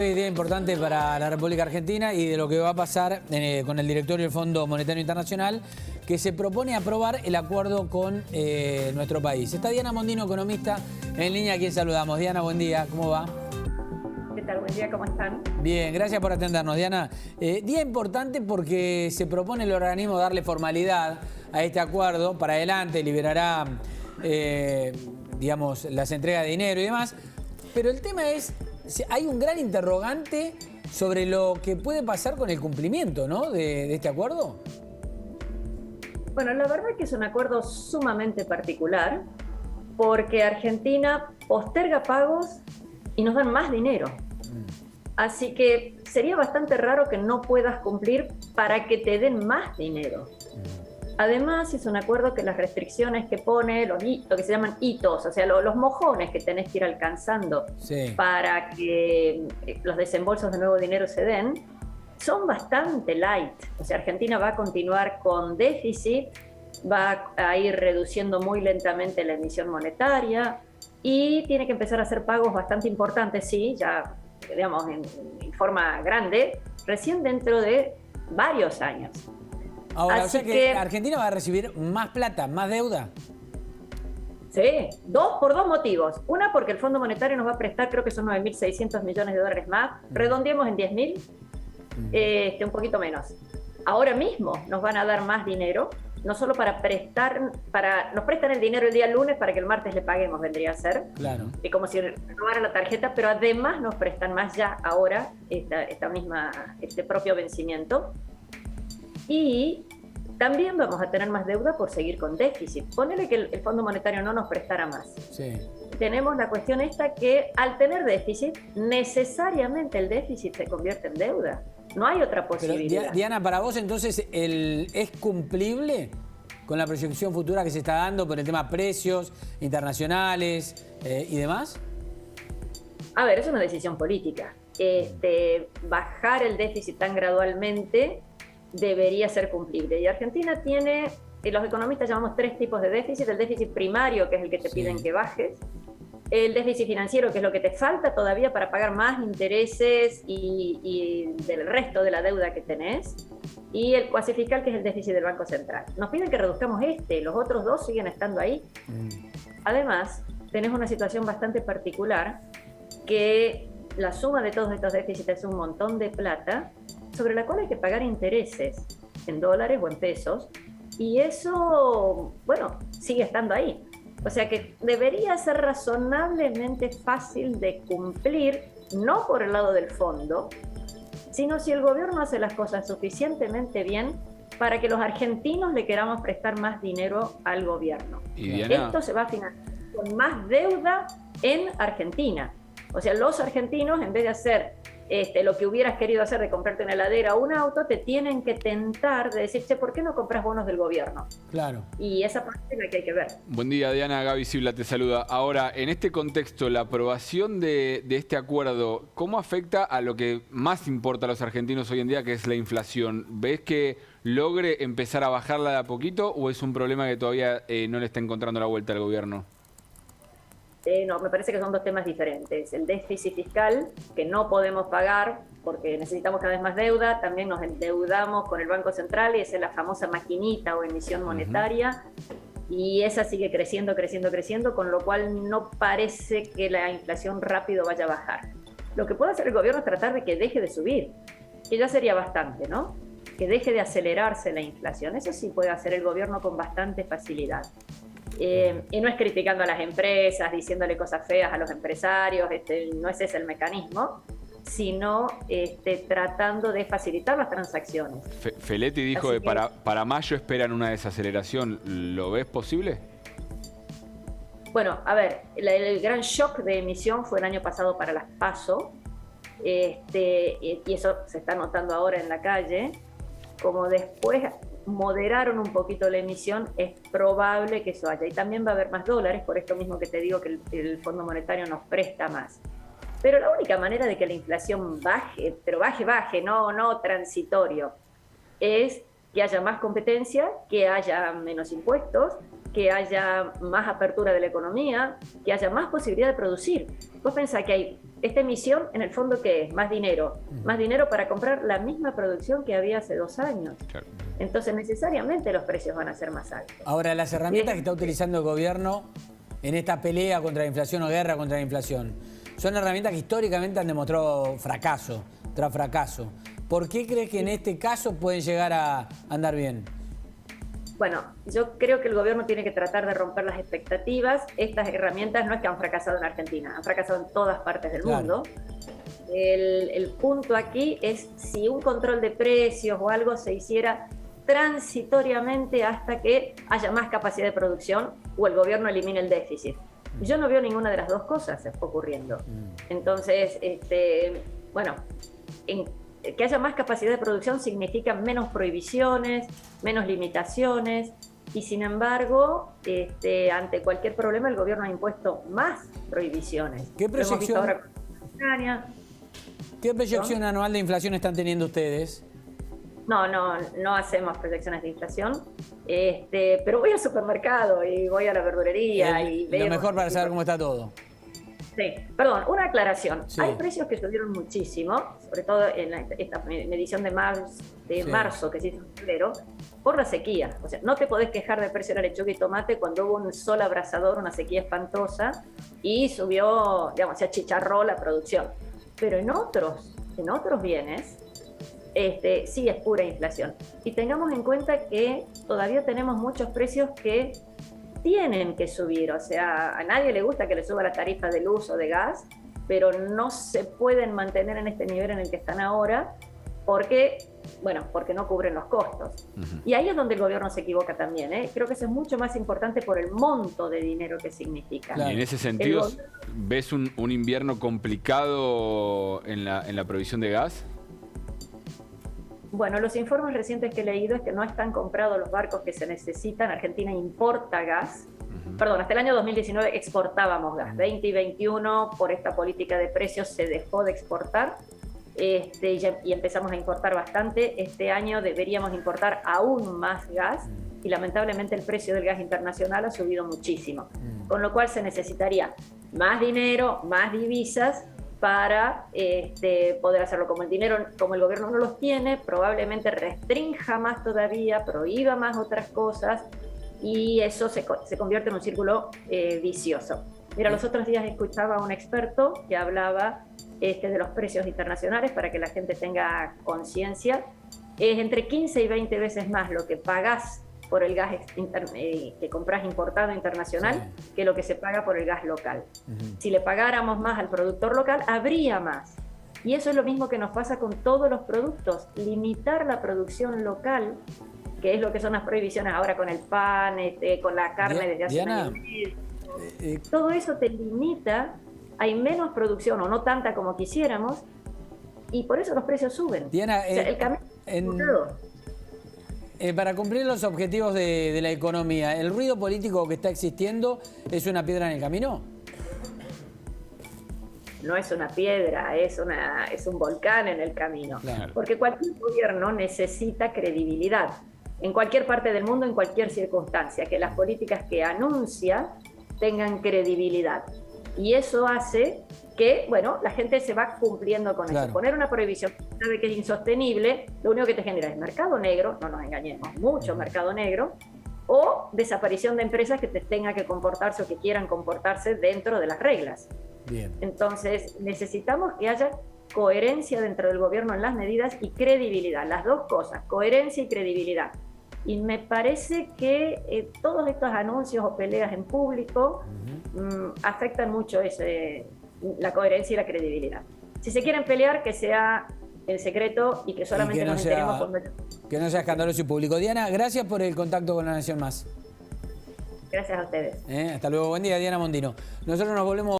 Hoy día importante para la República Argentina y de lo que va a pasar con el directorio del Fondo Monetario Internacional, que se propone aprobar el acuerdo con nuestro país. Está Diana Mondino, economista, en línea, a quien saludamos. Diana, buen día, ¿cómo va? ¿Qué tal? Buen día, ¿cómo están? Bien, gracias por atendernos, Diana. Día importante porque se propone el organismo darle formalidad a este acuerdo. Para adelante liberará, digamos, las entregas de dinero y demás. Pero el tema es, hay un gran interrogante sobre lo que puede pasar con el cumplimiento, ¿no?, de este acuerdo. Bueno, la verdad es que es un acuerdo sumamente particular porque Argentina posterga pagos y nos dan más dinero. Así que sería bastante raro que no puedas cumplir para que te den más dinero. Además, es un acuerdo que las restricciones que pone, lo que se llaman hitos, o sea, los mojones que tenés que ir alcanzando para que los desembolsos de nuevo dinero se den, son bastante light. O sea, Argentina va a continuar con déficit, va a ir reduciendo muy lentamente la emisión monetaria y tiene que empezar a hacer pagos bastante importantes, sí, ya, digamos, en forma grande, recién dentro de varios años. Ahora, o sea que Argentina va a recibir más plata, más deuda. Sí, por dos motivos. Una, porque el Fondo Monetario nos va a prestar, creo que son 9.600 millones de dólares más. Redondeemos en 10.000, un poquito menos. Ahora mismo nos van a dar más dinero, no solo para prestar, nos prestan el dinero el día lunes para que el martes le paguemos, vendría a ser. Claro. Y como si renovaran la tarjeta, pero además nos prestan más ya ahora, este propio vencimiento. Y también vamos a tener más deuda por seguir con déficit. Ponele que el Fondo Monetario no nos prestara más. Sí. Tenemos la cuestión esta que al tener déficit, necesariamente el déficit se convierte en deuda. No hay otra posibilidad. Pero, Diana, para vos entonces, ¿es cumplible con la proyección futura que se está dando por el tema precios internacionales y demás? A ver, es una decisión política. Bajar el déficit tan gradualmente debería ser cumplible. Y Argentina tiene, los economistas llamamos 3 tipos de déficit: el déficit primario, que es el que te piden que bajes; el déficit financiero, que es lo que te falta todavía para pagar más intereses y del resto de la deuda que tenés; y el cuasi fiscal, que es el déficit del Banco Central. Nos piden que reduzcamos los otros 2 siguen estando ahí. Además, tenés una situación bastante particular, que la suma de todos estos déficits es un montón de plata, sobre la cual hay que pagar intereses en dólares o en pesos, y eso, bueno, sigue estando ahí. O sea que debería ser razonablemente fácil de cumplir, no por el lado del fondo, sino si el gobierno hace las cosas suficientemente bien para que los argentinos le queramos prestar más dinero al gobierno. Y Diana, esto se va a financiar con más deuda en Argentina. O sea, los argentinos, en vez de hacer lo que hubieras querido hacer, de comprarte una heladera o un auto, te tienen que tentar de decir, ¿por qué no compras bonos del gobierno? Claro. Y esa parte es la que hay que ver. Buen día, Diana. Gaby Sibla te saluda. Ahora, en este contexto, la aprobación de este acuerdo, ¿cómo afecta a lo que más importa a los argentinos hoy en día, que es la inflación? ¿Ves que logre empezar a bajarla de a poquito o es un problema que todavía no le está encontrando la vuelta al gobierno? No, me parece que son 2 temas diferentes. El déficit fiscal, que no podemos pagar porque necesitamos cada vez más deuda. También nos endeudamos con el Banco Central y esa es la famosa maquinita o emisión monetaria. Y esa sigue creciendo, creciendo, creciendo, con lo cual no parece que la inflación rápido vaya a bajar. Lo que puede hacer el gobierno es tratar de que deje de subir, que ya sería bastante, ¿no? Que deje de acelerarse la inflación. Eso sí puede hacer el gobierno con bastante facilidad. Y no es criticando a las empresas, diciéndole cosas feas a los empresarios, no es ese el mecanismo, sino tratando de facilitar las transacciones. Feletti dijo que para mayo esperan una desaceleración. ¿Lo ves posible? Bueno, a ver, el gran shock de emisión fue el año pasado para las PASO, y eso se está notando ahora en la calle. Como después moderaron un poquito la emisión, es probable que eso haya. Y también va a haber más dólares, por esto mismo que te digo que el Fondo Monetario nos presta más. Pero la única manera de que la inflación baje, pero baje, no transitorio, es que haya más competencia, que haya menos impuestos, que haya más apertura de la economía, que haya más posibilidad de producir. Vos pensás que hay esta emisión, en el fondo, ¿qué es? Más dinero. Más dinero para comprar la misma producción que había hace 2 años. Claro. Entonces, necesariamente los precios van a ser más altos. Ahora, las herramientas que está utilizando el gobierno en esta pelea contra la inflación o guerra contra la inflación son herramientas que históricamente han demostrado fracaso tras fracaso. ¿Por qué crees que en este caso pueden llegar a andar bien? Bueno, yo creo que el gobierno tiene que tratar de romper las expectativas. Estas herramientas no es que han fracasado en Argentina, han fracasado en todas partes del mundo. El punto aquí es si un control de precios o algo se hiciera transitoriamente hasta que haya más capacidad de producción o el gobierno elimine el déficit. Yo no veo ninguna de las dos cosas ocurriendo. Entonces, bueno, que haya más capacidad de producción significa menos prohibiciones, menos limitaciones, y sin embargo, ante cualquier problema el gobierno ha impuesto más prohibiciones. ¿Qué proyección, ¿qué proyección ¿no? anual de inflación están teniendo ustedes? No hacemos proyecciones de inflación, pero voy al supermercado y voy a la verdulería y lo mejor para saber cómo está todo. Sí, perdón, una aclaración. Sí. Hay precios que subieron muchísimo, sobre todo en esta medición de marzo que se hizo en febrero, por la sequía. O sea, no te podés quejar del precio de la lechuga y tomate cuando hubo un sol abrasador, una sequía espantosa, y subió, digamos, se achicharró la producción. Pero en otros bienes, sí es pura inflación. Y tengamos en cuenta que todavía tenemos muchos precios que tienen que subir, o sea, a nadie le gusta que le suba la tarifa de luz o de gas, pero no se pueden mantener en este nivel en el que están ahora porque no cubren los costos. Y ahí es donde el gobierno se equivoca también, ¿eh? Creo que eso es mucho más importante por el monto de dinero que significa. Claro. Y en ese sentido, ¿ves un invierno complicado en la provisión de gas? Bueno, los informes recientes que he leído es que no están comprados los barcos que se necesitan. Argentina importa gas. Perdón, hasta el año 2019 exportábamos gas. 20 y 21, por esta política de precios, se dejó de exportar y empezamos a importar bastante. Este año deberíamos importar aún más gas y lamentablemente el precio del gas internacional ha subido muchísimo. Con lo cual se necesitaría más dinero, más divisas, para poder hacerlo. Como el gobierno no los tiene, probablemente restrinja más todavía, prohíba más otras cosas, y eso se convierte en un círculo vicioso. Mira, los otros días escuchaba a un experto que hablaba de los precios internacionales para que la gente tenga conciencia. Es entre 15 y 20 veces más lo que pagás por el gas que compras importado internacional que lo que se paga por el gas local. Si le pagáramos más al productor local, habría más. Y eso es lo mismo que nos pasa con todos los productos. Limitar la producción local, que es lo que son las prohibiciones ahora con el pan, con la carne desde hace un año y medio. Todo eso te limita, hay menos producción o no tanta como quisiéramos, y por eso los precios suben. Diana, o sea, el camino para cumplir los objetivos de la economía, ¿el ruido político que está existiendo es una piedra en el camino? No es una piedra, es un volcán en el camino. Claro. Porque cualquier gobierno necesita credibilidad. En cualquier parte del mundo, en cualquier circunstancia, que las políticas que anuncia tengan credibilidad. Y eso hace que, la gente se va cumpliendo con eso. Poner una prohibición sabe que es insostenible, lo único que te genera es mercado negro, no nos engañemos, mucho mercado negro, o desaparición de empresas que tengan que comportarse o que quieran comportarse dentro de las reglas. Bien. Entonces, necesitamos que haya coherencia dentro del gobierno en las medidas y credibilidad, las dos cosas, coherencia y credibilidad. Y me parece que todos estos anuncios o peleas en público afectan mucho la coherencia y la credibilidad. Si se quieren pelear, que sea en secreto y que solamente nos enteremos cuando... Que no sea escandaloso y público. Diana, gracias por el contacto con La Nación Más. Gracias a ustedes. Hasta luego. Buen día, Diana Mondino. Nosotros nos volvemos...